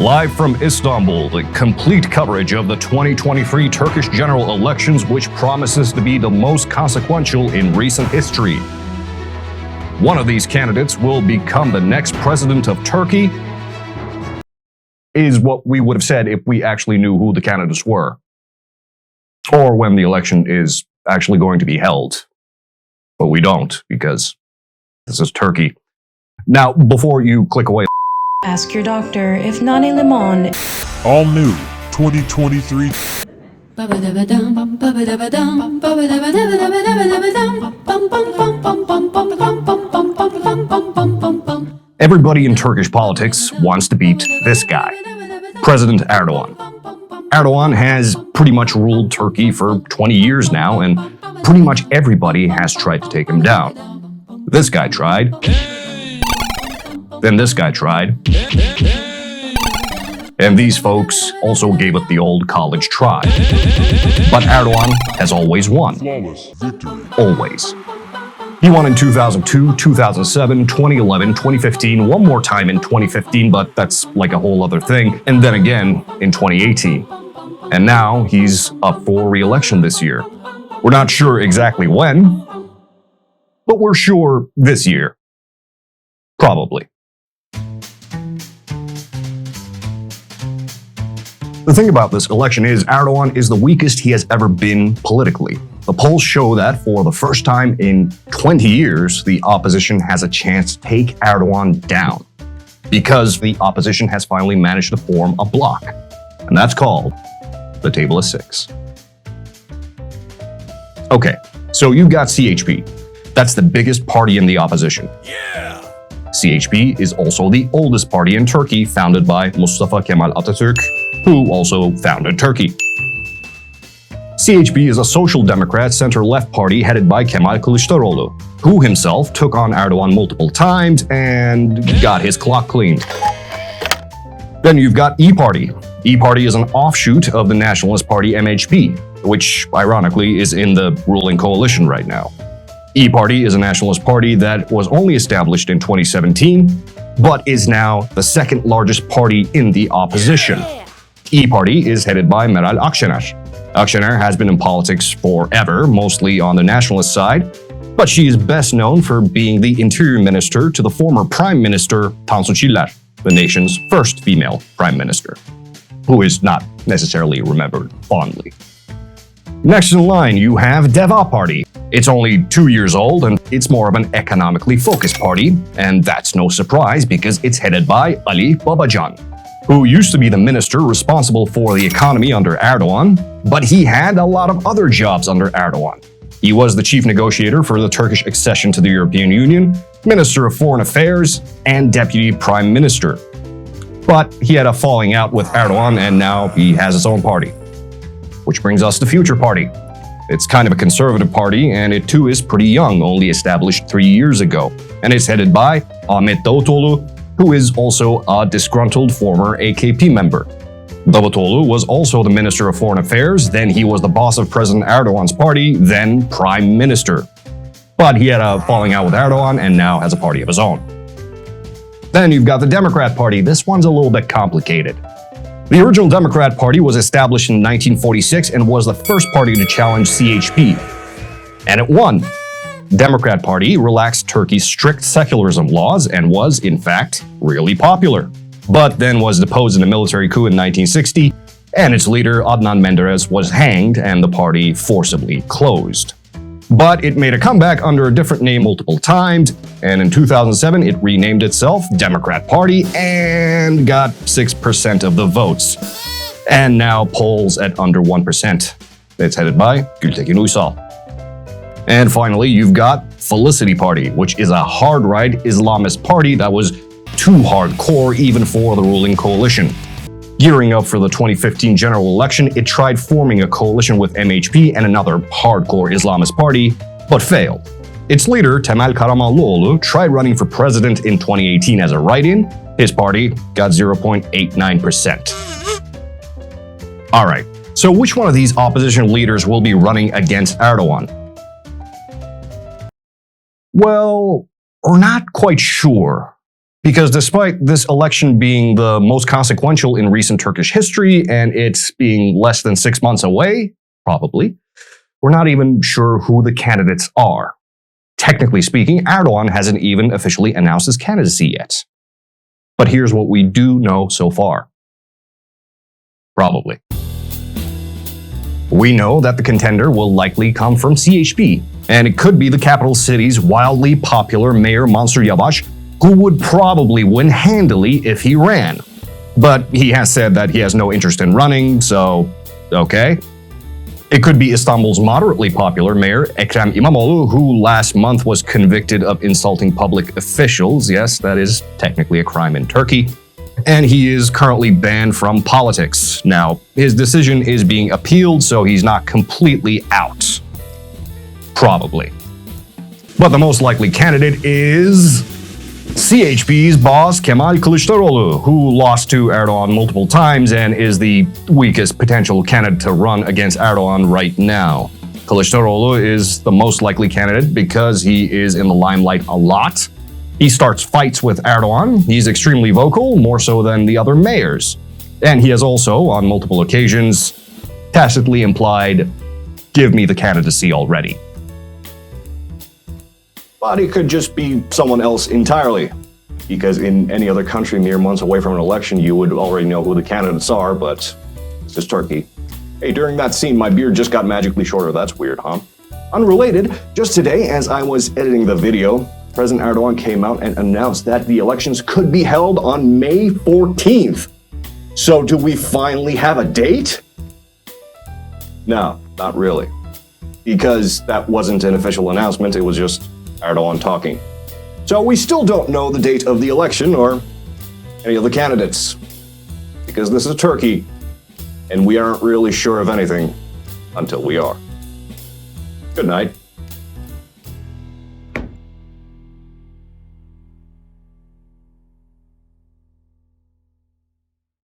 Live from Istanbul, the complete coverage of the 2023 Turkish general elections, which promises to be the most consequential in recent history. One of these candidates will become the next president of Turkey, is what we would have said if we actually knew who the candidates were, or when the election is actually going to be held. But we don't, because this is Turkey. Now, before you click away, ask your doctor if Nani Limon. All new 2023. Everybody in Turkish politics wants to beat this guy, President Erdogan. Erdogan has pretty much ruled Turkey for 20 years now, and pretty much everybody has tried to take him down. This guy tried. Then this guy tried. And these folks also gave it the old college try. But Erdogan has always won. Flawless victory. Always. He won in 2002, 2007, 2011, 2015, one more time in 2015, but that's like a whole other thing, and then again in 2018. And now he's up for re-election this year. We're not sure exactly when, but we're sure this year. Probably. The thing about this election is Erdogan is the weakest he has ever been politically. The polls show that for the first time in 20 years, the opposition has a chance to take Erdogan down, because the opposition has finally managed to form a bloc, and that's called the Table of Six. Okay, so you've got CHP. That's the biggest party in the opposition. Yeah! CHP is also the oldest party in Turkey, founded by Mustafa Kemal Atatürk, who also founded Turkey. CHP is a social democrat center-left party headed by Kemal Kılıçdaroğlu, who himself took on Erdogan multiple times and got his clock cleaned. Then you've got iyiparti. iyiparti is an offshoot of the nationalist party MHP, which ironically is in the ruling coalition right now. iyiparti is a nationalist party that was only established in 2017, but is now the second largest party in the opposition. iyiparti is headed by Meral Akşener. Akşener has been in politics forever, mostly on the nationalist side, but she is best known for being the interior minister to the former Prime Minister Tansu Çiller, the nation's first female prime minister, who is not necessarily remembered fondly. Next in line, you have Deva Party. It's only 2 years old, and it's more of an economically focused party, and that's no surprise because it's headed by Ali Babacan, who used to be the minister responsible for the economy under Erdogan, but he had a lot of other jobs under Erdogan. He was the chief negotiator for the Turkish accession to the European Union, Minister of Foreign Affairs, and Deputy Prime Minister. But he had a falling out with Erdogan, and now he has his own party. Which brings us to Future Party. It's kind of a conservative party, and it too is pretty young, only established 3 years ago. And it's headed by Ahmet Davutoğlu, who is also a disgruntled former AKP member. Davutoğlu was also the Minister of Foreign Affairs, then he was the boss of President Erdogan's party, then Prime Minister. But he had a falling out with Erdogan and now has a party of his own. Then you've got the Democrat Party. This one's a little bit complicated. The original Democrat Party was established in 1946 and was the first party to challenge CHP. And it won. Democrat Party relaxed Turkey's strict secularism laws and was, in fact, really popular. But then was deposed in a military coup in 1960, and its leader Adnan Menderes was hanged and the party forcibly closed. But it made a comeback under a different name multiple times, and in 2007 it renamed itself Democrat Party and got 6% of the votes, and now polls at under 1%. It's headed by Gültekin Uysal. And finally, you've got Felicity Party, which is a hard-right Islamist party that was too hardcore even for the ruling coalition. Gearing up for the 2015 general election, it tried forming a coalition with MHP and another hardcore Islamist party, but failed. Its leader, Temel Karamollaoğlu, tried running for president in 2018 as a write-in. His party got 0.89%. Alright, so which one of these opposition leaders will be running against Erdogan? Well, we're not quite sure. Because despite this election being the most consequential in recent Turkish history and it's being less than 6 months away, probably, we're not even sure who the candidates are. Technically speaking, Erdogan hasn't even officially announced his candidacy yet. But here's what we do know so far. Probably. We know that the contender will likely come from CHP, and it could be the capital city's wildly popular Mayor Mansur Yavaş, who would probably win handily if he ran. But he has said that he has no interest in running, so okay. It could be Istanbul's moderately popular mayor, Ekrem İmamoğlu, who last month was convicted of insulting public officials. Yes, that is technically a crime in Turkey. And he is currently banned from politics. Now, his decision is being appealed, so he's not completely out. Probably. But the most likely candidate is CHP's boss Kemal Kılıçdaroğlu, who lost to Erdoğan multiple times and is the weakest potential candidate to run against Erdoğan right now. Kılıçdaroğlu is the most likely candidate because he is in the limelight a lot. He starts fights with Erdoğan, he's extremely vocal, more so than the other mayors. And he has also, on multiple occasions, tacitly implied, "Give me the candidacy already." But it could just be someone else entirely. Because in any other country mere months away from an election, you would already know who the candidates are, but it's just Turkey. Hey, during that scene, my beard just got magically shorter. That's weird, huh? Unrelated, just today, as I was editing the video, President Erdogan came out and announced that the elections could be held on May 14th. So do we finally have a date? No, not really. Because that wasn't an official announcement, it was just Erdogan talking. So we still don't know the date of the election or any of the candidates. Because this is Turkey, and we aren't really sure of anything until we are. Good night.